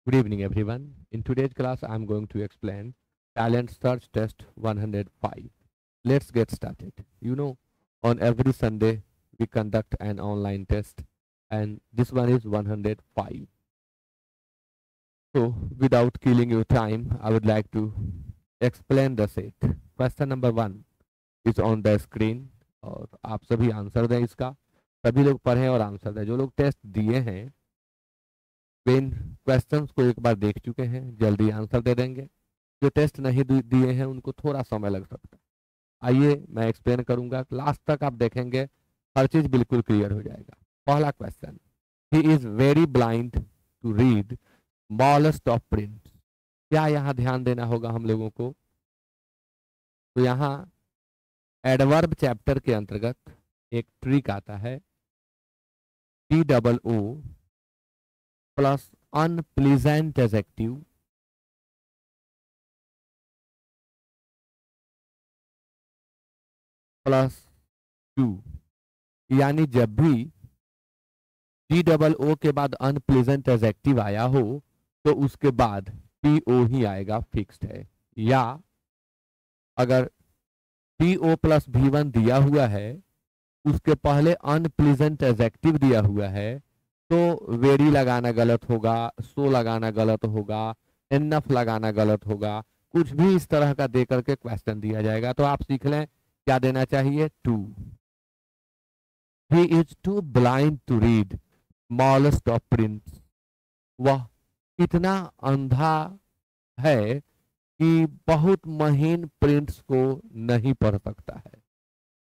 Good evening, everyone. In today's class, I'm going to explain Talent Search Test 105. Let's get started. On every Sunday, we conduct an online test, and this one is 105. So, without killing your time, I would like to explain the set. Question number 1 is on the screen, और आप सभी answer दें इसका. सभी लोग पढ़ें और answer दें. जो लोग टेस्ट दिए हैं वे इन क्वेश्चंस को एक बार देख चुके हैं, जल्दी आंसर दे देंगे. जो टेस्ट नहीं दिए हैं उनको थोड़ा समय लग सकता है. आइए मैं एक्सप्लेन करूंगा, लास्ट तक आप देखेंगे, हर चीज बिल्कुल क्लियर हो जाएगा. पहला question, he is very blind to read smallest of print. क्या यहाँ ध्यान देना होगा हम लोगों को? तो यहाँ एडवर्ब चैप्टर के अंतर्गत एक ट्रिक आता है, TOO plus unpleasant adjective plus 2. यानी जब भी TOO के बाद अनप्लीजेंट एडजेक्टिव आया हो तो उसके बाद PO ही आएगा, फिक्स्ड है. या अगर PO प्लस V1 दिया हुआ है, उसके पहले अनप्लीजेंट एडजेक्टिव दिया हुआ है, तो वेरी लगाना गलत होगा, सो लगाना गलत होगा, एनफ लगाना गलत होगा. कुछ भी इस तरह का दे करके क्वेश्चन दिया जाएगा. तो आप सीख लें क्या देना चाहिए. 2. He is too blind to read smallest of prints. वह इतना अंधा है कि बहुत महीन प्रिंट्स को नहीं पढ़ सकता है.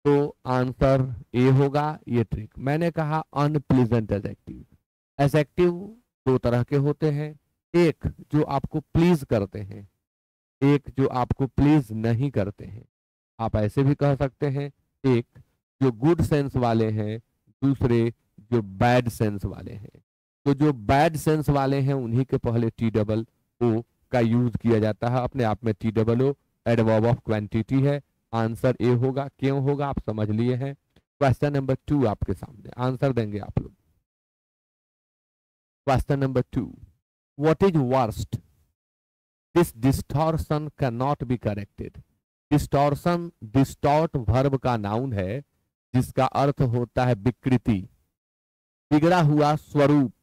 तो आंसर ए होगा. ये ट्रिक मैंने कहा अनप्लीजेंट एडजेक्टिव. एडजेक्टिव दो तरह के होते हैं, एक जो आपको प्लीज करते हैं, एक जो आपको प्लीज नहीं करते हैं. आप ऐसे भी कह सकते हैं, एक जो गुड सेंस वाले हैं, दूसरे जो बैड सेंस वाले हैं. तो जो बैड सेंस वाले हैं उन्हीं के पहले TOO का यूज किया जाता है. अपने आप में TOO एडवर्ब ऑफ क्वांटिटी है. आंसर ए होगा. क्यों होगा आप समझ लिए हैं. क्वेश्चन नंबर 2 आपके सामने, आंसर देंगे आप लोग. Question number 2, what is worst? This distortion can not be corrected. Distortion distort verb का नाउन है जिसका अर्थ होता है विकृति, बिगड़ा हुआ स्वरूप,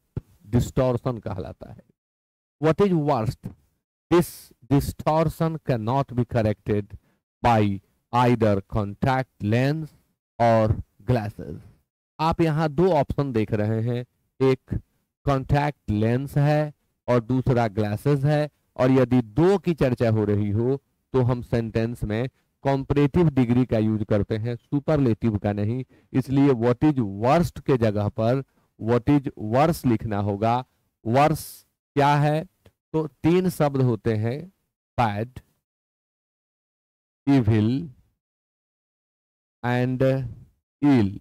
डिस्टॉर्शन कहलाता है. What is worst? This distortion can not be corrected by either contact lens और glasses. आप यहाँ दो ऑप्शन देख रहे हैं, एक कॉन्टैक्ट लेंस है और दूसरा ग्लासेस है. और यदि दो की चर्चा हो रही हो तो हम सेंटेंस में कॉम्परेटिव डिग्री का यूज करते हैं, सुपरलेटिव का नहीं. इसलिए व्हाट इज वर्स्ट के जगह पर व्हाट इज वर्स लिखना होगा. वर्स क्या है? तो 3 शब्द होते हैं, बैड, इविल एंड इल.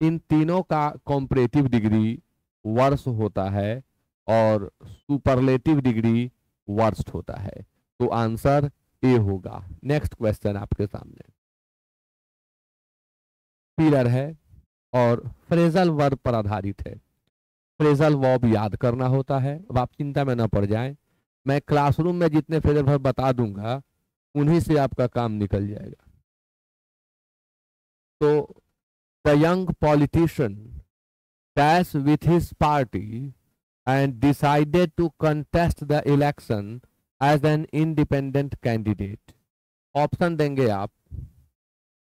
इन तीनों का कॉम्परेटिव डिग्री वर्स होता है और सुपरलेटिव डिग्री वर्स्ट होता है. तो आंसर ए होगा. नेक्स्ट क्वेश्चन आपके सामने, पिलर है और फ्रेजल वर्ब पर आधारित है. फ्रेजल वर्ब याद करना होता है. अब आप चिंता में न पड़ जाएं, मैं क्लासरूम में जितने फ्रेजल वर्ब बता दूंगा उन्हीं से आपका काम निकल जाएगा. तो the young politician dash with his party and decided to contest the election as an independent candidate. Option देंगे आप,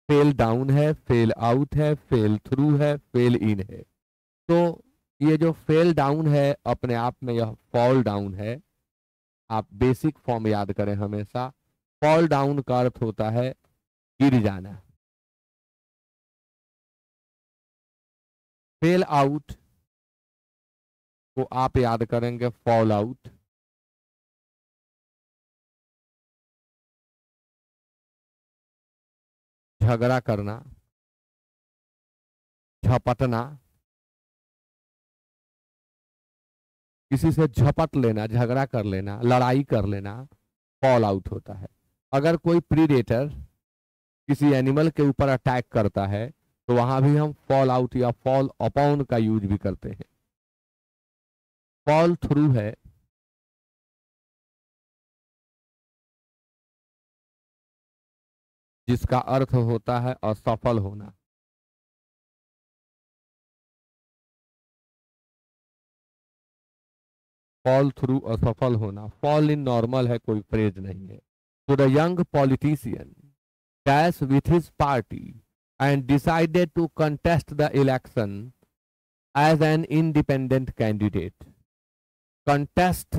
फेल डाउन है, फेल आउट है, फेल थ्रू है, फेल इन है. तो ये जो फेल डाउन है अपने आप में यह फॉल डाउन है. आप बेसिक फॉर्म याद करें हमेशा. फॉल डाउन का अर्थ होता है गिर जाना. फेल आउट को आप याद करेंगे फॉल आउट. झगड़ा करना, झपटना, किसी से झपट लेना, झगड़ा कर लेना, लड़ाई कर लेना, फॉल आउट होता है. अगर कोई प्रीडेटर किसी एनिमल के ऊपर अटैक करता है तो वहां भी हम फॉल आउट या फॉल अपॉन का यूज भी करते हैं. फॉल थ्रू है जिसका अर्थ होता है असफल होना। फॉल थ्रू, असफल होना। फॉल इन नॉर्मल है, कोई फ्रेज नहीं है। तो the young politician dash with his party and decided to contest the election as an independent candidate. Contest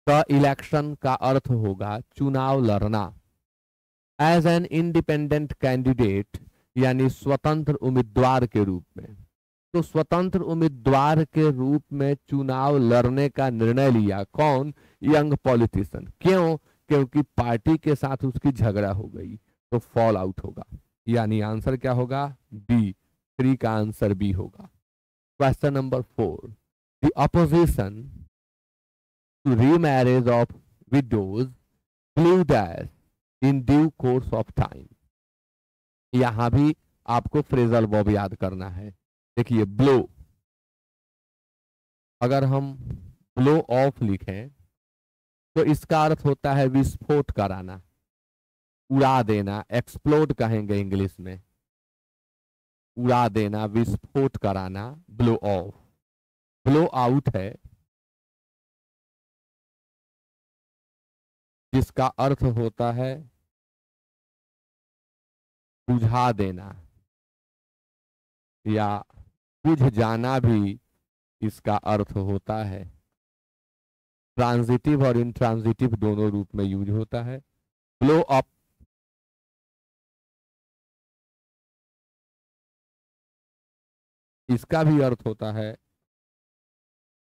the election का अर्थ होगा चुनाव लड़ना। एज एन इंडिपेंडेंट कैंडिडेट यानी स्वतंत्र उम्मीदवार के रूप में। तो स्वतंत्र उम्मीदवार के रूप में चुनाव लड़ने का निर्णय लिया कौन? Young politician. क्यों? क्योंकि पार्टी के साथ उसकी झगड़ा हो गई, तो फॉल आउट होगा। यानी आंसर क्या होगा? बी। 3 का आंसर बी होगा। Question number 4, the opposition to remarriage of widows blue dash in due course of time. यहां भी आपको फ्रेजल वर्ब याद करना है। देखिए ब्लो, अगर हम ब्लो ऑफ लिखें तो इसका अर्थ होता है विस्फोट कराना, उड़ा देना। एक्सप्लोड कहेंगे इंग्लिश में। उड़ा देना, विस्फोट कराना, ब्लो ऑफ। ब्लो आउट है जिसका अर्थ होता है बुझा देना या बुझ जाना भी इसका अर्थ होता है। ट्रांजिटिव और इंट्रांजिटिव दोनों रूप में यूज होता है। ब्लो अप इसका भी अर्थ होता है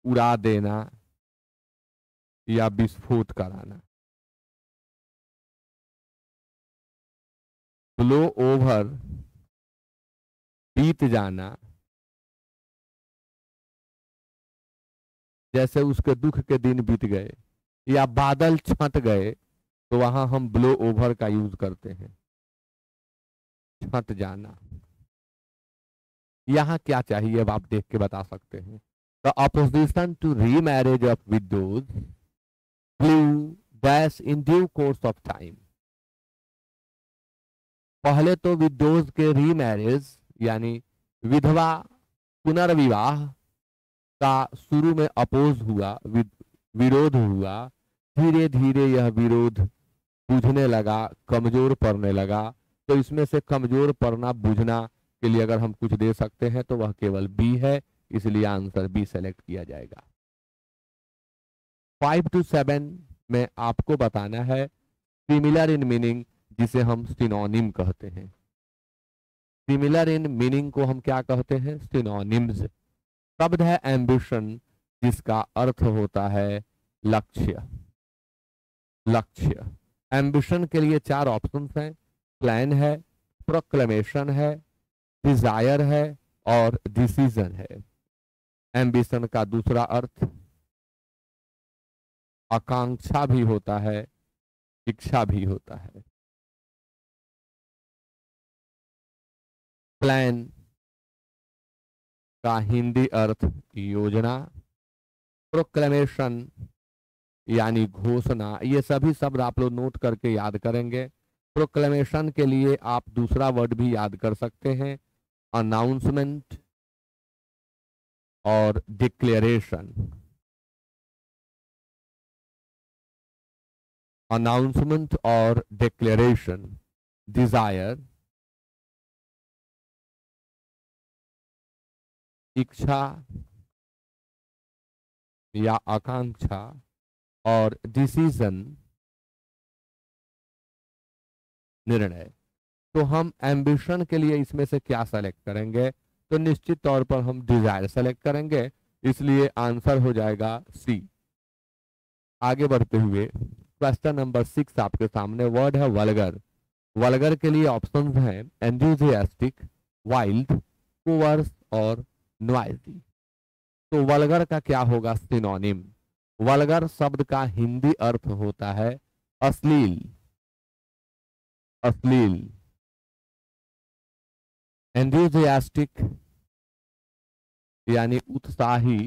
उड़ा देना या विस्फोट कराना। ब्लो ओवर बीत जाना, जैसे उसके दुख के दिन बीत गए या बादल छंट गए, तो वहां हम ब्लो ओवर का यूज करते हैं, छंट जाना। यहां क्या चाहिए अब आप देख के बता सकते हैं। The opposition to remarriage of widows blue dash in due course of time. पहले तो विडोज के रीमैरिज यानी विधवा पुनर्विवाह का शुरू में अपोज हुआ, विरोध हुआ। धीरे धीरे यह विरोध बुझने लगा, कमजोर पड़ने लगा। तो इसमें से कमजोर पड़ना, बुझना के लिए अगर हम कुछ दे सकते हैं तो वह केवल बी है, इसलिए आंसर बी सेलेक्ट किया जाएगा। 5 to 7 में आपको बताना है सिमिलर इन मीनिंग, जिसे हम सिनोनिम कहते हैं। सिमिलर इन मीनिंग को हम क्या कहते हैं? सिनोनिम्स। शब्द है एम्बिशन, जिसका अर्थ होता है लक्ष्य। लक्ष्य। एम्बिशन के लिए 4 ऑप्शंस हैं। प्लान है, प्रोक्लेमेशन है, डिजायर है और डिसीजन है। एम्बिशन का दूसरा अर्थ आकांक्षा भी होता है, इच्छा भी होता है। प्लान का हिंदी अर्थ योजना। प्रोक्लेमेशन यानी घोषणा। ये सभी शब्द आप लोग नोट करके याद करेंगे। प्रोक्लेमेशन के लिए आप दूसरा वर्ड भी याद कर सकते हैं, अनाउंसमेंट और डिक्लेरेशन। अनाउंसमेंट और डिक्लेरेशन। डिजायर इच्छा या आकांक्षा और डिसीजन निर्णय। तो हम एम्बिशन के लिए इसमें से क्या सेलेक्ट करेंगे? तो निश्चित तौर पर हम डिजायर सेलेक्ट करेंगे, इसलिए आंसर हो जाएगा सी। आगे बढ़ते हुए क्वेश्चन नंबर 6 आपके सामने। वर्ड है वल्गर। वल्गर के लिए ऑप्शंस हैं एंथुसियास्टिक, वाइल्ड, कोवर्स और नॉइजी। तो वल्गर का क्या होगा सिनोनिम? वल्गर शब्द का हिंदी अर्थ होता है अश्लील। अश्लील। एंथुसियास्टिक यानी उत्साही,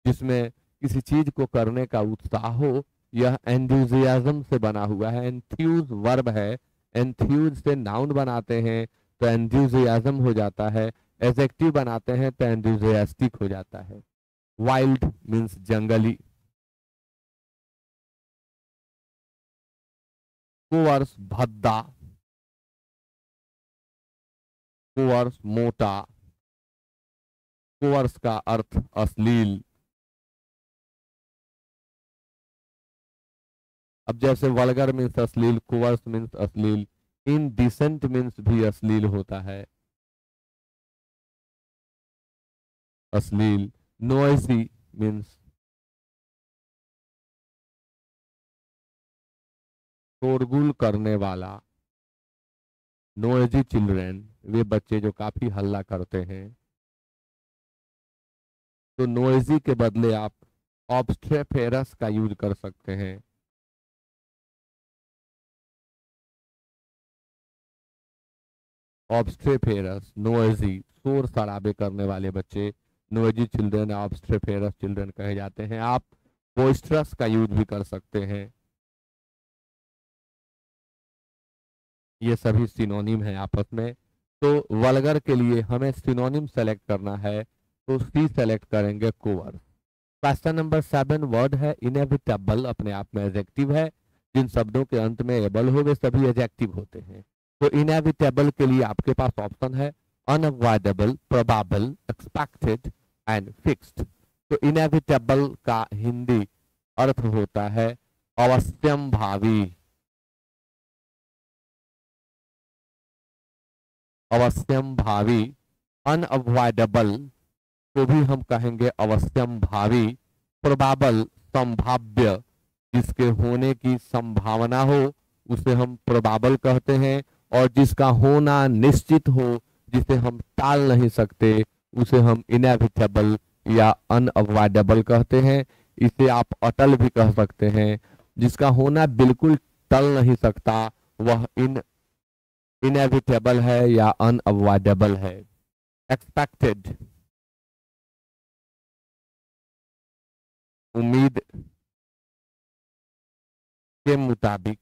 जिसमें किसी चीज को करने का उत्साह हो, यह एंथुसियाज्म से बना हुआ है। एंथ्यूज वर्ब है, एंथ्यूज से नाउन बनाते हैं तो एंथ्यूजियाज्म हो जाता है, एडजेक्टिव बनाते हैं तो एंथ्यूजियास्टिक हो जाता है। वाइल्ड मीन्स जंगली, कोअर्स भद्दा, कोअर्स मोटा, कोअर्स का अर्थ अश्लील। अब जैसे वल्गर मीन्स अश्लील, कोअर्स मीन्स अश्लील, इनडिसेंट मीन्स भी अश्लील होता है, अश्लील। नोइजी मीन्स शोरगुल करने वाला। नोइजी चिल्ड्रेन, वे बच्चे जो काफी हल्ला करते हैं। तो नोइजी के बदले आप ऑब्स्ट्रेफेरस का यूज कर सकते हैं। ऑब्स्ट्रेफेरस, नोइजी, शोर शराबे करने वाले बच्चे, नोइजी चिल्ड्रन, ऑब्स्ट्रेफेरस चिल्ड्रन कहे जाते हैं। आप बोइस्ट्रस का यूज भी कर सकते हैं। ये सभी सिनोनिम है आपस में। तो वल्गर के लिए हमें सिनोनिम सेलेक्ट करना है, तो सी सेलेक्ट करेंगे, कोअर्स। क्वेश्चन नंबर 7 वर्ड है इनएविटेबल, अपने आप में एडजेक्टिव है। जिन शब्दों के अंत में एबल हो वे सभी एडजेक्टिव होते हैं। तो इनएविटेबल के लिए आपके पास ऑप्शन है unavoidable, probable, expected and fixed. तो इनएविटेबल का हिंदी अर्थ होता है अवश्यम भावी, अवश्यम भावी। अनअवॉइडेबल को भी हम कहेंगे अवश्यम भावी। प्रोबेबल, संभाव्य, जिसके होने की संभावना हो उसे हम प्रोबेबल कहते हैं, और जिसका होना निश्चित हो, जिसे हम टाल नहीं सकते, उसे हम इनएविटेबल या अनअवॉइडेबल कहते हैं। इसे आप अटल भी कह सकते हैं। जिसका होना बिल्कुल टल नहीं सकता वह इनएविटेबल है या अनअवॉइडेबल है। एक्सपेक्टेड, उम्मीद के मुताबिक,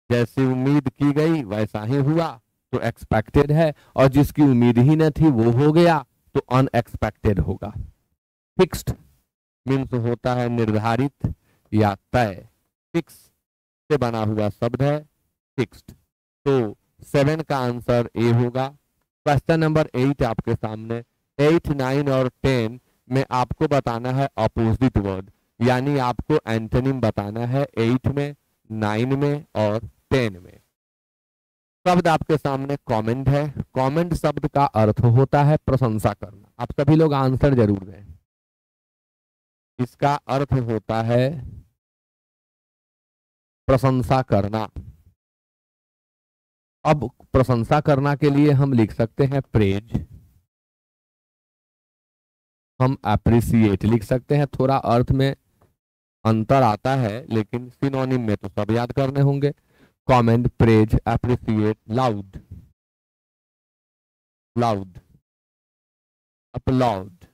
जैसी उम्मीद की गई वैसा ही हुआ तो एक्सपेक्टेड है, और जिसकी उम्मीद ही न थी वो हो गया तो अनएक्सपेक्टेड होगा। फिक्स्ड मीन्स होता है निर्धारित या तय। फिक्स से बना हुआ शब्द है फिक्स्ड। तो 7 का आंसर ए होगा। क्वेश्चन नंबर 8 आपके सामने। 8, 9 और 10 में आपको बताना है अपोजिट वर्ड, यानी आपको एंटोनिम बताना है 8 में, 9 में और 10 में। शब्द आपके सामने कमेंट है। कमेंट शब्द का अर्थ होता है प्रशंसा करना। आप सभी लोग आंसर जरूर दें। इसका अर्थ होता है प्रशंसा करना। अब प्रशंसा करना के लिए हम लिख सकते हैं प्रेज, हम अप्रिसिएट लिख सकते हैं। थोड़ा अर्थ में अंतर आता है लेकिन सिनोनिम में तो सब याद करने होंगे। Comment, praise, appreciate, loud, loud, applaud,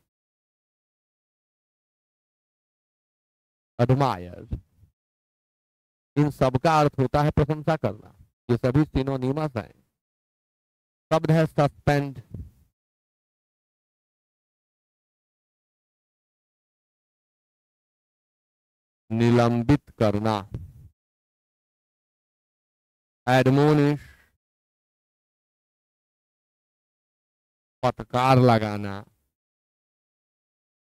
admire, इन सब का अर्थ होता है प्रशंसा करना। ये सभी सिनोनिमस हैं। शब्द है सस्पेंड, निलंबित करना, एडमोनिश, फटकार लगाना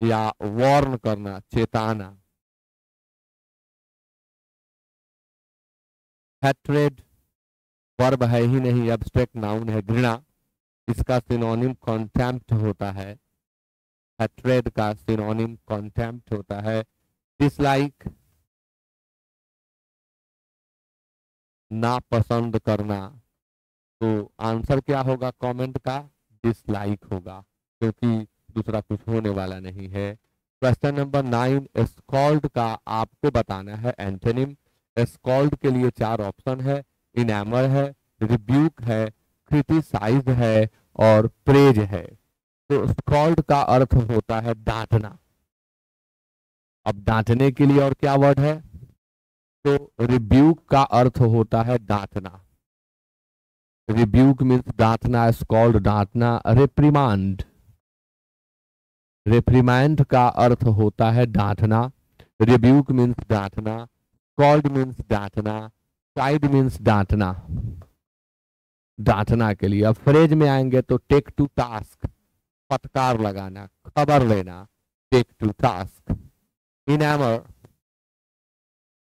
या वार्न करना, चेताना। हैट्रेड वर्ब है ही नहीं, एब्स्ट्रैक्ट नाउन है, घृणा। इसका सिनोनिम कॉन्टेम्प्ट होता है। हैट्रेड का सिनोनिम कॉन्टेम्प्ट होता है। डिसलाइक, नापसंद करना। तो आंसर क्या होगा कमेंट का? डिसलाइक होगा, क्योंकि दूसरा कुछ होने वाला नहीं है। क्वेश्चन नंबर 9, स्कॉल्ड का आपको बताना है एंटोनिम। स्कॉल्ड के लिए 4 ऑप्शन है। इनैमर है, रिब्यूक है, क्रिटिसाइज है और प्रेज है। तो स्कॉल्ड का अर्थ होता है डांटना। अब डांटने के लिए और क्या वर्ड है? तो रिब्यूक का अर्थ होता है डांटना। रिब्यूक मीन्स डांटना, इज कॉल्ड डांटना। रिप्रिमांड, रिप्रिमांड का अर्थ होता है डांटना। रिब्यूक मीन्स डांटना, कॉल्ड मीन्स डांटना, चाइड मीन्स डांटना। डांटना के लिए अब फ्रेज में आएंगे तो टेक टू टास्क, फटकार लगाना, खबर लेना, टेक टू टास्क। इनामर,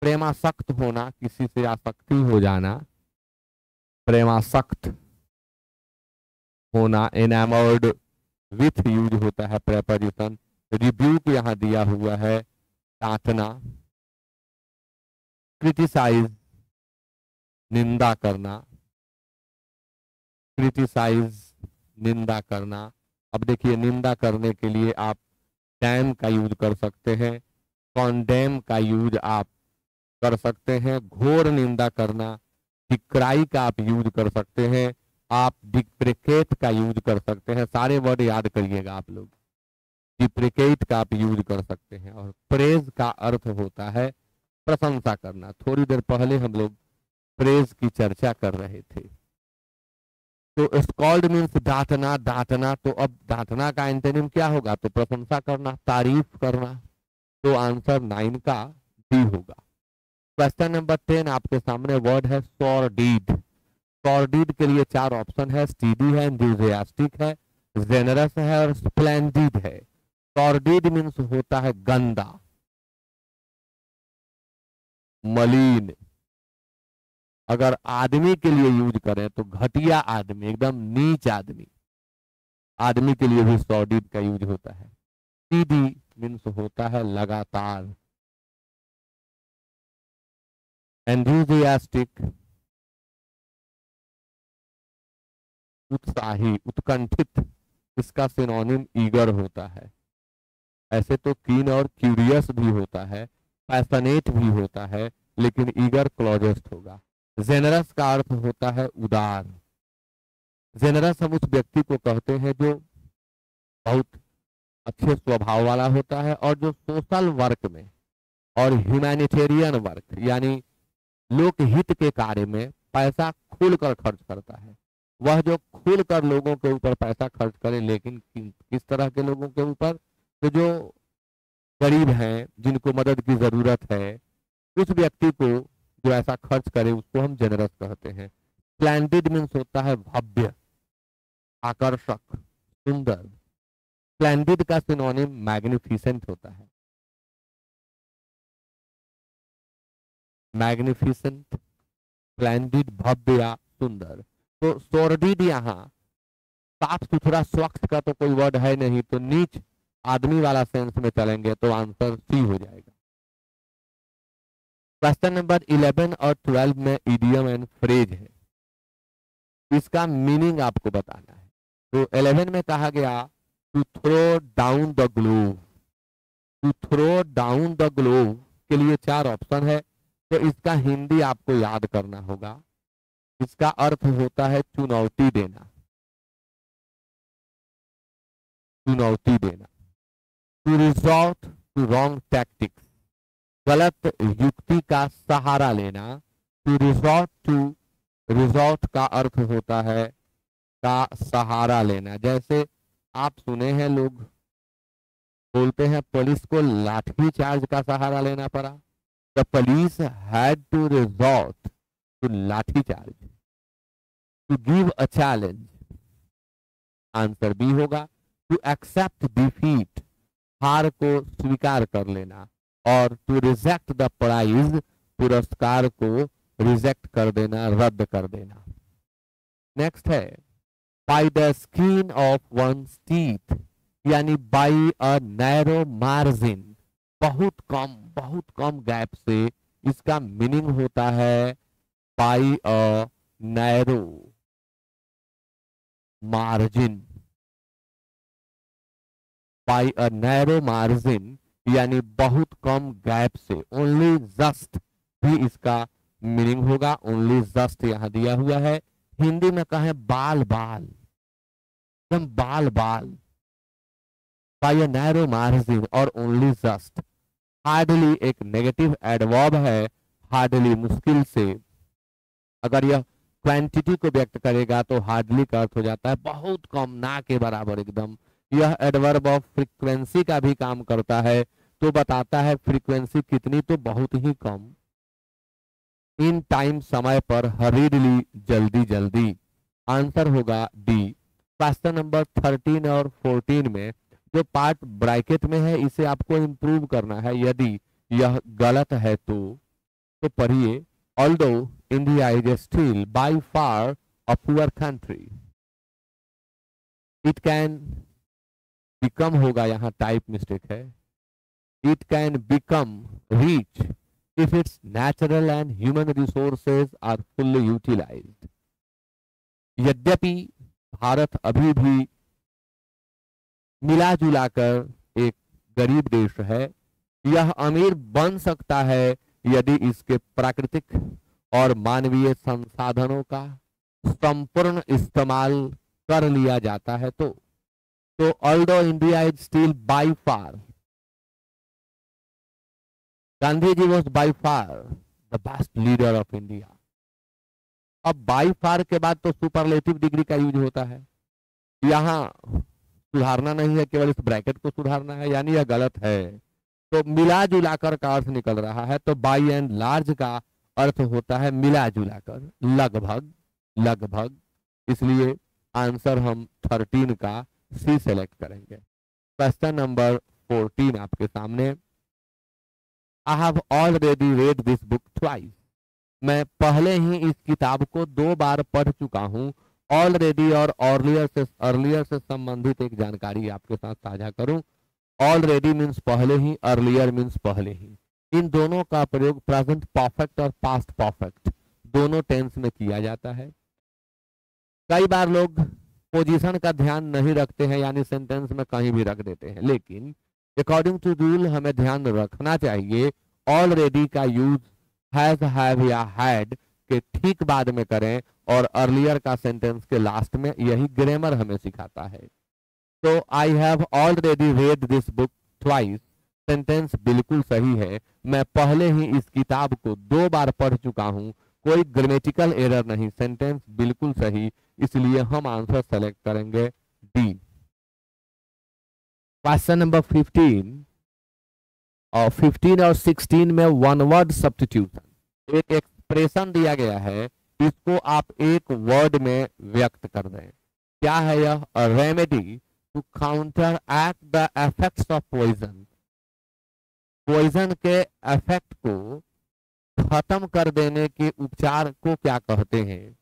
प्रेमासक्त होना, किसी से आसक्ति हो जाना, प्रेमासक्त होना। एनामर्ड विथ यूज होता है प्रेपोजिशन। रिब्यूक यहां दिया हुआ है डांटना। क्रिटिसाइज, निंदा करना, क्रिटिसाइज निंदा करना। अब देखिए निंदा करने के लिए आप डैम का यूज कर सकते हैं, कॉन्डेम का यूज आप कर सकते हैं। घोर निंदा करना, डिक्राई का आप यूज कर सकते हैं, आप डिप्रिकेट का यूज कर सकते हैं। सारे वर्ड याद करिएगा आप लोग। डिप्रिकेट का आप यूज कर सकते हैं। और प्रेज का अर्थ होता है प्रशंसा करना। थोड़ी देर पहले हम लोग प्रेज की चर्चा कर रहे थे। तो स्कॉल्ड मीन्स डांटना, डांटना। तो अब डांटना का एंटोनिम क्या होगा? तो प्रशंसा करना, तारीफ करना। तो आंसर 9 का डी होगा। क्वेश्चन नंबर 10 आपके सामने वर्ड है सॉर्डिड। सॉर्डिड के लिए 4 ऑप्शन है, स्टीडी है, एंथुसियास्टिक है, जेनरस है और स्प्लेंडिड है। सॉर्डिड मीन्स होता है गंदा, मलिन। अगर आदमी के लिए यूज करें तो घटिया आदमी, एकदम नीच आदमी, आदमी के लिए भी सॉर्डिड का यूज होता है। स्टीडी मीन्स होता है लगातार। एंथुसियास्टिक उत्साही, उत्कंठित, इसका सिनोनिम ईगर होता है। ऐसे तो कीन और क्यूरियस भी होता है, पैशनेट भी होता है, लेकिन ईगर क्लोजेस्ट होगा। जेनरस का अर्थ होता है उदार। जेनरस हम उस व्यक्ति को कहते हैं जो बहुत अच्छे स्वभाव वाला होता है और जो सोशल वर्क में और ह्यूमैनिटेरियन वर्क यानी लोकहित के कार्य में पैसा खुलकर खर्च करता है। वह जो खुलकर लोगों के ऊपर पैसा खर्च करे, लेकिन किस तरह के लोगों के ऊपर? तो जो गरीब हैं, जिनको मदद की जरूरत है, उस व्यक्ति को जो ऐसा खर्च करे उसको हम जेनरस कहते हैं। स्प्लेंडिड मीन्स होता है भव्य, आकर्षक, सुंदर। स्प्लेंडिड का सिनोनिम मैग्निफिसेंट होता है। मैग्निफिसेंट, स्प्लेंडिड, भव्य या सुंदर। तो सॉर्डिड यहाँ साफ सुथरा, स्वच्छ का तो कोई वर्ड है नहीं, तो नीच आदमी वाला सेंस में चलेंगे तो आंसर सी हो जाएगा। क्वेश्चन नंबर 11 और 12 में इडियम एंड फ्रेज है, इसका मीनिंग आपको बताना है। तो 11 में कहा गया to throw down the glove. To throw down the glove के लिए 4 ऑप्शन है, तो इसका हिंदी आपको याद करना होगा। इसका अर्थ होता है चुनौती देना, चुनौती देना। To resort to wrong tactics, गलत युक्ति का सहारा लेना। टू रिजॉर्ट टू, रिजॉर्ट का अर्थ होता है का सहारा लेना। जैसे आप सुने हैं लोग बोलते हैं पुलिस को लाठी चार्ज का सहारा लेना पड़ा। The police had to resort to lathi charge. To give a challenge, answer B होगा। टू एक्सेप्ट डिफीट, हार को स्वीकार कर लेना। और टू रिजेक्ट द प्राइज, पुरस्कार को रिजेक्ट कर देना, रद्द कर देना। नेक्स्ट है by the skin of one's teeth, यानी बाई अ नैरो मार्जिन, बहुत कम गैप से। इसका मीनिंग होता है by a narrow margin. By a narrow margin यानी बहुत कम गैप से। ओनली जस्ट भी इसका मीनिंग होगा। ओनली जस्ट यहां दिया हुआ है। हिंदी में कहें बाल बाल, एकदम बाल बाल। बाय अ नैरो मार्जिन और ओनली जस्ट। हार्डली एक नेगेटिव एडवर्ब है। हार्डली मुश्किल से, अगर यह क्वांटिटी को व्यक्त करेगा तो हार्डली का अर्थ हो जाता है बहुत कम, ना के बराबर एकदम। यह एडवर्ब ऑफ फ्रीक्वेंसी का भी काम करता है, तो बताता है फ्रीक्वेंसी कितनी, तो बहुत ही कम। इन टाइम समय पर, हरीडली जल्दी जल्दी। आंसर होगा डी। क्वेश्चन नंबर 13 और 14 में जो पार्ट ब्रैकेट में है इसे आपको इंप्रूव करना है, यदि यह गलत है तो पढ़िए। Although India is still by far a poor country, it can become होगा, यहाँ टाइप मिस्टेक है, it can become rich if its natural and human resources are fully utilized। यद्यपि भारत अभी भी मिला जुला कर एक गरीब देश है, यह अमीर बन सकता है यदि इसके प्राकृतिक और मानवीय संसाधनों का संपूर्ण इस्तेमाल कर लिया जाता है। तो although India is still by far, Gandhi ji was by far the best leader of India. अब बाई फार के बाद तो सुपरलेटिव डिग्री का यूज होता है, यहाँ सुधारना नहीं है, केवल इस ब्रैकेट को सुधारना है, यानी यह गलत है। तो मिला जुलाकर का अर्थ निकल रहा है, तो बाई एंड लार्ज का अर्थ होता है मिला जुलाकर, लगभग लगभग। इसलिए आंसर हम 13 का सी सेलेक्ट करेंगे। क्वेश्चन नंबर 14 आपके सामने। I have already read this book twice। मैं पहले ही इस किताब को 2 बार पढ़ चुका हूँ। ऑलरेडी और अर्लियर से संबंधित एक जानकारी आपके साथ साझा करूं। ऑलरेडी मीन्स पहले ही, अर्लियर मीन्स पहले ही। इन दोनों का प्रयोग प्रेजेंट परफेक्ट और पास्ट परफेक्ट दोनों टेंस में किया जाता है। कई बार लोग पोजीशन का ध्यान नहीं रखते हैं, यानी सेंटेंस में कहीं भी रख देते हैं, लेकिन अकॉर्डिंग टू रूल हमें ध्यान रखना चाहिए ऑलरेडी का यूज हैज, हैव या हैड के ठीक बाद में करें, और अर्लियर का सेंटेंस के लास्ट में। यही ग्रामर हमें सिखाता है। तो I have already read this book twice, sentence बिल्कुल सही है। मैं पहले ही इस किताब को 2 बार पढ़ चुका हूं, कोई ग्रामेटिकल एरर नहीं, सेंटेंस बिल्कुल सही। इसलिए हम आंसर सेलेक्ट करेंगे डी। क्वेश्चन नंबर 15 और 15 और 16 में वन वर्ड सब्स्टिट्यूशन, एक एक्सप्रेशन दिया गया है, इसको आप एक वर्ड में व्यक्त कर दें। क्या है यह? Remedy to counteract the effects of poison. Poison के इफेक्ट को खत्म कर देने के उपचार को क्या कहते हैं?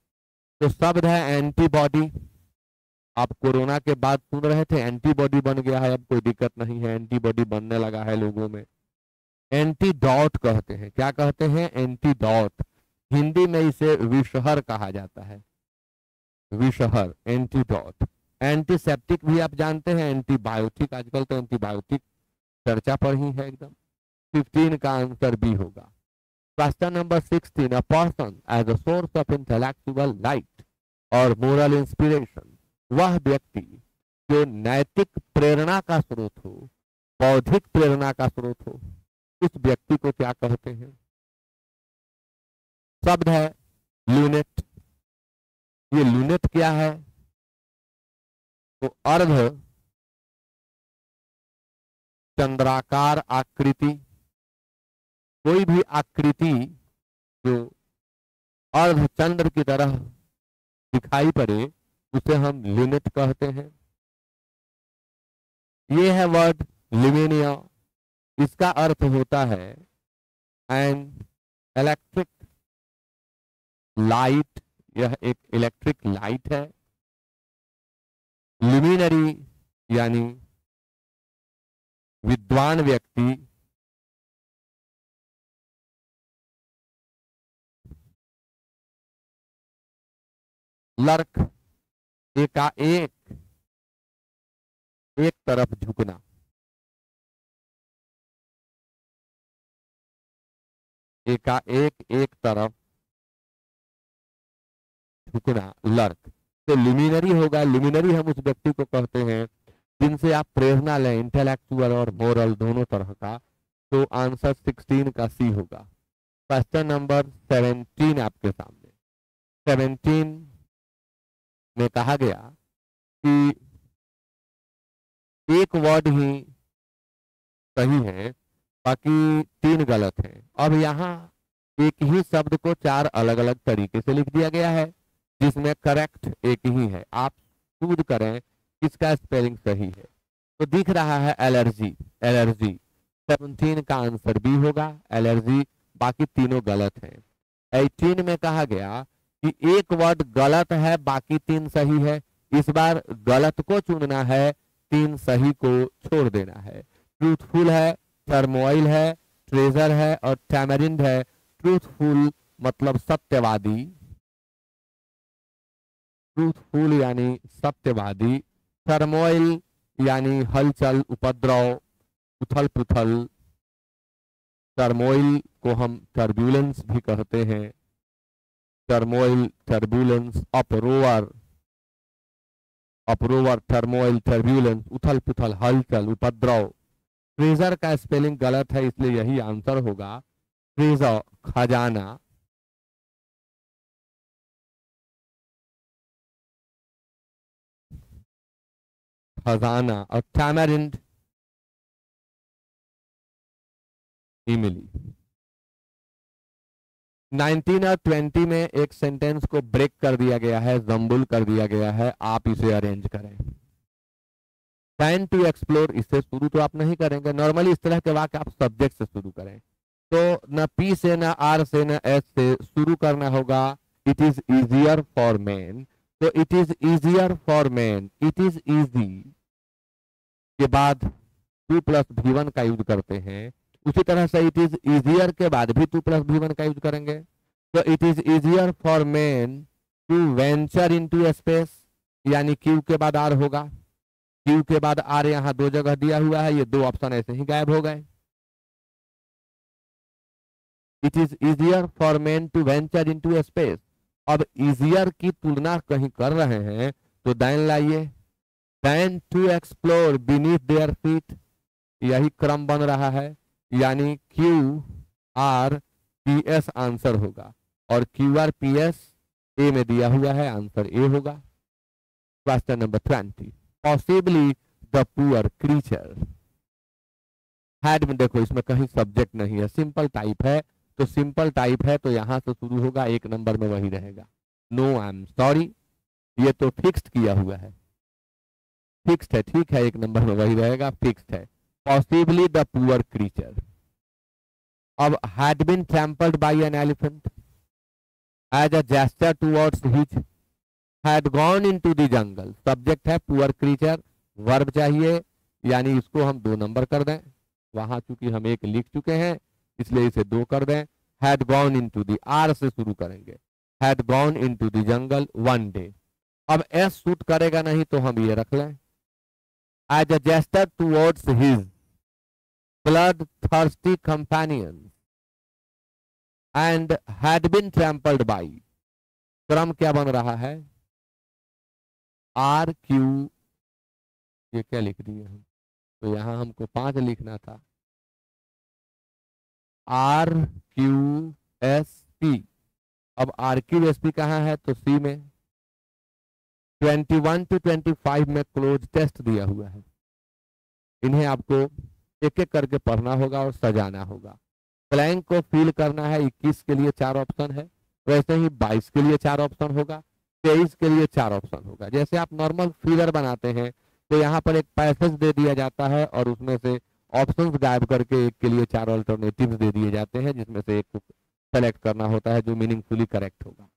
तो शब्द है एंटीबॉडी। आप कोरोना के बाद सुन रहे थे एंटीबॉडी बन गया है, अब कोई दिक्कत नहीं है, एंटीबॉडी बनने लगा है लोगों में। एंटीडॉट कहते हैं। क्या कहते हैं? एंटीडॉट। हिंदी में इसे विषहर कहा जाता है, विषहर, एंटीडॉट। एंटीसेप्टिक भी आप जानते हैं, एंटीबायोटिक। आजकल तो एंटीबायोटिक चर्चा पर ही है एकदम। 15 का आंसर बी होगा। Question number 16, a person as a source of intellectual light और मोरल इंस्पिरेशन, वह व्यक्ति जो नैतिक प्रेरणा का स्रोत हो, बौद्धिक प्रेरणा का स्रोत हो, उस व्यक्ति को क्या कहते हैं? शब्द है लूनेट। ये लूनेट क्या है? तो अर्ध चंद्राकार आकृति, कोई भी आकृति जो अर्ध चंद्र की तरह दिखाई पड़े उसे हम लूनेट कहते हैं। ये है वर्ड ल्यूमिनिया। इसका अर्थ होता है एन इलेक्ट्रिक लाइट। यह एक इलेक्ट्रिक लाइट है। ल्यूमिनरी यानी विद्वान व्यक्ति। लर्क, एकाएक एक तरफ झुकना। एकाएक एक तरफ झुकना, लर्क। तो लुमिनरी होगा। लुमिनरी हम उस व्यक्ति को कहते हैं जिनसे आप प्रेरणा लें, इंटेलेक्चुअल और मोरल दोनों तरह का। तो आंसर 16 का सी होगा। क्वेश्चन नंबर 17 आपके सामने। 17 में कहा गया कि एक वर्ड ही सही है, बाकी 3 गलत हैं। अब यहाँ एक ही शब्द को 4 अलग अलग तरीके से लिख दिया गया है, जिसमें करेक्ट एक ही है। आप चूज करें किसका स्पेलिंग सही है। तो दिख रहा है एलर्जी, एलर्जी 17 का आंसर बी होगा, एलर्जी। बाकी तीनों गलत हैं। 18 में कहा गया कि एक वर्ड गलत है, बाकी 3 सही है। इस बार गलत को चुनना है, 3 सही को छोड़ देना है। ट्रूथफुल है, टर्मोइल है, ट्रेजर है और टैमरिंड है। ट्रूथफुल मतलब सत्यवादी, ट्रूथफुल यानी सत्यवादी, टर्मोइल यानी हलचल, उपद्रव, उथल पुथल। टर्मोइल को हम टर्बुलेंस भी कहते हैं, टर्मोइल, टर्बुलेंस, अपरोवर, अपरोवर, टर्मोइल, टर्बुलेंस, उथल पुथल, हलचल, उपद्रव। ट्रेजर का स्पेलिंग गलत है, इसलिए यही आंसर होगा ट्रेजर, खजाना। खजाना और टैमरिंड इमली। 19 और 20 में एक सेंटेंस को ब्रेक कर दिया गया है, जम्बुल कर दिया गया है। आप इसे अरेंज करें। प्लान टू एक्सप्लोर, इससे शुरू तो आप नहीं करेंगे। नॉर्मली इस तरह के वाक्य आप सब्जेक्ट से शुरू करें, तो न पी से, न आर से, न एस से शुरू करना होगा। It is easier for man, तो it is easier for man, it is easy के बाद 2+V1 का यूज करते हैं। उसी तरह से इट इज इजियर के बाद भी 2+V1 का यूज करेंगे। तो it is easier for man to venture into space, यानी क्यू के बाद आर होगा। क्यू के बाद आर यहाँ 2 जगह दिया हुआ है, ये 2 ऑप्शन ऐसे ही गायब हो गए। It is easier for man to venture into space. अब इजियर की तुलना कहीं कर रहे हैं तो देन लाइए, then to explore beneath their feet, यही क्रम बन रहा है, यानी Q R P S answer होगा। और Q R P S A में दिया हुआ है, आंसर ए होगा। Question number 20, possibly the poor creature had में, देखो इसमें कहीं सब्जेक्ट नहीं है, सिंपल टाइप है। तो सिंपल टाइप है तो यहां से शुरू होगा, 1 नंबर में वही रहेगा। नो आई एम सॉरी, ये तो फिक्स्ड किया हुआ है, फिक्स्ड है, ठीक है, 1 नंबर में वही रहेगा, फिक्स्ड है। Possibly the poor creature. अब had been trampled by an elephant as a gesture towards his, had gone into the jungle, subject है पुअर क्रीचर, वर्ब चाहिए, यानी इसको हम 2 नंबर कर दें। वहां चूंकि हम 1 लिख चुके हैं इसलिए इसे 2 कर दें। Had gone into the, R से शुरू करेंगे, had gone into the jungle one day. अब एस सूट करेगा नहीं तो हम ये रख लें, as a gesture towards his bloodthirsty companions and had been trampled by। क्रम क्या बन रहा है, आर क्यू, ये क्या लिख दिए हम, तो यहां हमको 5 लिखना था, आर क्यू एस पी। अब आर क्यू एस पी कहाँ है, तो सी में। 21 to 25 में क्लोज टेस्ट दिया हुआ है, इन्हें आपको एक एक करके पढ़ना होगा और सजाना होगा। ब्लैंक को फिल करना है, 21 के लिए 4 ऑप्शन है, वैसे ही 22 के लिए 4 ऑप्शन होगा, 23 के लिए 4 ऑप्शन होगा। जैसे आप नॉर्मल फिगर बनाते हैं तो यहाँ पर एक पैसेज दे दिया जाता है और उसमें से ऑप्शंस गायब करके एक के लिए 4 अल्टरनेटिव्स दे दिए जाते हैं, जिसमें से एक को सेलेक्ट करना होता है जो मीनिंगफुली करेक्ट होगा।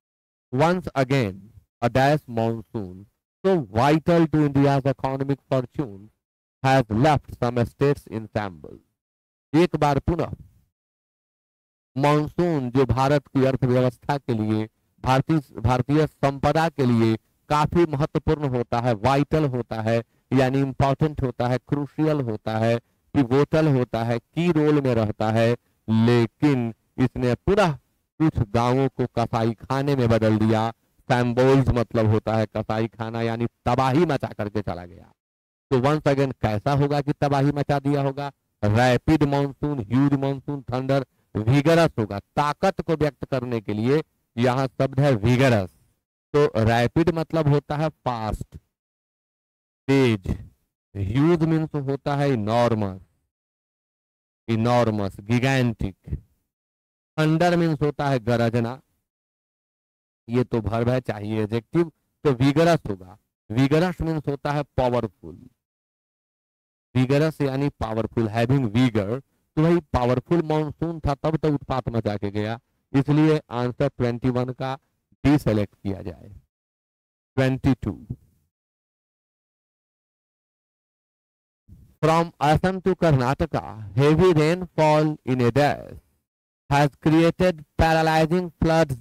Once again a dash monsoon so vital to India's economic fortune has left some states in shambles। एक बार पुनः मॉनसून जो भारत की अर्थव्यवस्था के लिए, भारतीय संपदा के लिए काफी महत्वपूर्ण होता है, वाइटल होता है, यानी इंपॉर्टेंट होता है, क्रूशियल होता है, पिवोटल होता है, की रोल में रहता है, लेकिन इसने पुनः कुछ गांवों को कसाई खाने में बदल दिया। सैम्बोल्स मतलब होता है कसाई खाना, यानी तबाही मचा करके चला गया। तो वंस अगेन कैसा होगा कि तबाही मचा दिया होगा, rapid monsoon, huge monsoon, thunder, vigorous होगा। ताकत को व्यक्त करने के लिए यहाँ शब्द है विगरस। तो रैपिड मतलब होता है फास्ट, तेज। ह्यूज मीन्स होता है इनॉर्मस, इनॉर्मस, गिगैंटिक। थंडर मीन्स होता है गरजना। ये तो वर्ब है, चाहिए एडजेक्टिव, तो विगरस होगा। विगरस मीन्स होता है पावरफुल, विगरस यानी पावरफुल, हैविंग विगर। तो वही पावरफुल मॉनसून था तब तो उत्पात मचा के गया, इसलिए आंसर 21 का डी सेलेक्ट किया जाए। 22, from Assam to Karnataka heavy rainfall in a dash has created paralyzing floods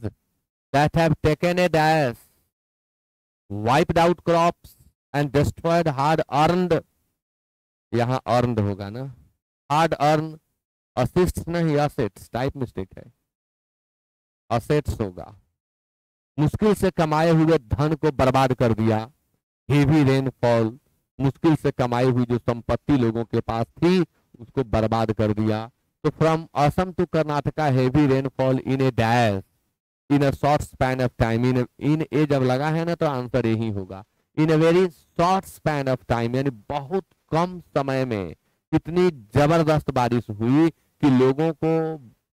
that have taken a dash, wiped out crops and destroyed hard earned, यहाँ earned होगा ना, hard earned, assets नहीं assets, टाइप मिस्टेक है, assets होगा। मुश्किल से कमाए हुए धन को बर्बाद कर दिया। हेवी रेनफॉल, मुश्किल से कमाई हुई जो संपत्ति लोगों के पास थी उसको बर्बाद कर दिया। तो from Assam to Karnataka heavy rainfall in a dash, in a short span of time, in a जब लगा है ना तो आंसर यही होगा। In a very short span of time, यानी बहुत कम समय में इतनी जबरदस्त बारिश हुई कि लोगों को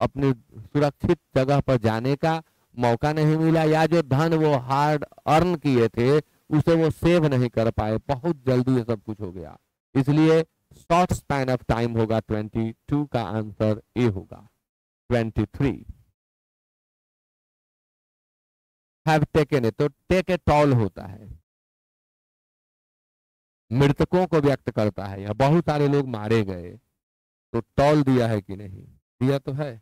अपनी सुरक्षित जगह पर जाने का मौका नहीं मिला, या जो धन वो हार्ड अर्न किए थे उसे वो सेव नहीं कर पाए, बहुत जल्दी ये सब कुछ हो गया। इसलिए शॉर्ट स्पैन ऑफ टाइम होगा, 22 का आंसर ए होगा। 23, हैव टेकन ए, तो टेक ए टॉल होता है, मृतकों को व्यक्त करता है, या बहुत सारे लोग मारे गए, तो टॉल दिया है कि नहीं, दिया तो है।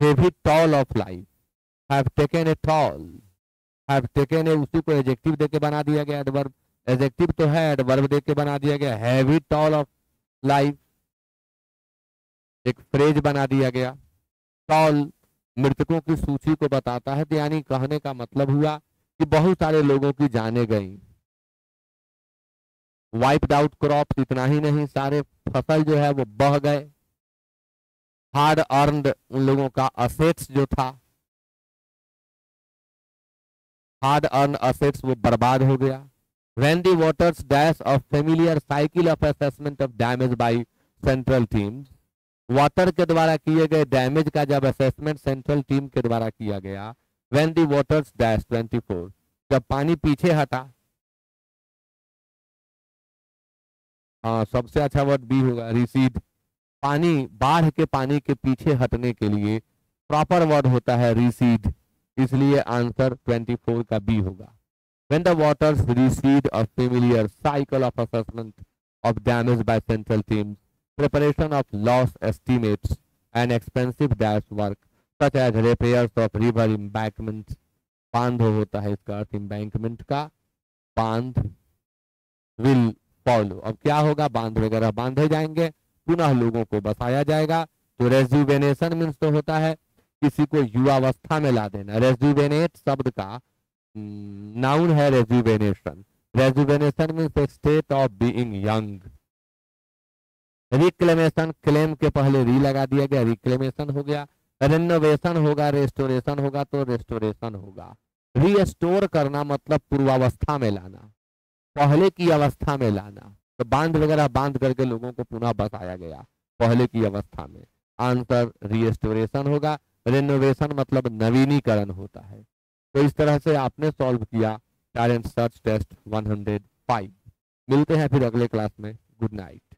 Heavy toll of life, have taken a toll, have taken a उसी को एडजेक्टिव देके बना दिया गया, एडवर्ब, एडजेक्टिव तो है, एडवर्ब देके बना दिया गया। हैवी टॉल ऑफ लाइफ एक फ्रेज बना दिया गया। टॉल मृतकों की सूची को बताता है, तो यानी कहने का मतलब हुआ कि बहुत सारे लोगों की जानें गई। वाइप्ड आउट क्रॉप्स, इतना ही नहीं, सारे फसल जो है वो बह गए। हार्ड अर्नड, उन लोगों का असेट्स जो था, हार्ड अर्न असेट्स वो बर्बाद हो गया। When the waters dash of familiar cycle of assessment of damage by central teams, water के द्वारा किए गए डैमेज का जब असेसमेंट सेंट्रल टीम के द्वारा किया गया। When the waters dash, 24, जब पानी पीछे हटा, हाँ सबसे अच्छा वर्ड बी होगा, रिसीड। पानी, बाढ़ के पानी के पीछे हटने के लिए प्रॉपर वर्ड होता है रिसीड, इसलिए आंसर 24 का बी होगा। When the waters recede, a familiar cycle of assessment of damage by central teams, preparation of loss estimates and expensive dash work such as repairs of river embankments, बांध होता है इसका अर्थ embankment का, बांध, will follow, अब क्या होगा, बांध वगैरह बांधे जाएंगे, पुनः लोगों को बसाया जाएगा। तो रेजुवेनेशन मीन्स तो होता है किसी को युवावस्था में ला देना। रेजुवेनेट शब्द का नाउन है rejuvenation. Rejuvenation means state of being young. Reclamation, claim के पहले री लगा दिया गया, रिक्लेमेशन हो गया। रेनोवेशन होगा, रेस्टोरेशन होगा तो रेस्टोरेशन होगा। रीस्टोर करना मतलब पूर्वावस्था में लाना, पहले की अवस्था में लाना। तो बांध वगैरह बांध करके लोगों को पुनः बसाया गया पहले की अवस्था में, आंसर रीस्टोरेशन होगा। रेनोवेशन मतलब नवीनीकरण होता है। तो इस तरह से आपने सॉल्व किया टैलेंट सर्च टेस्ट 105। मिलते हैं फिर अगले क्लास में। Good night.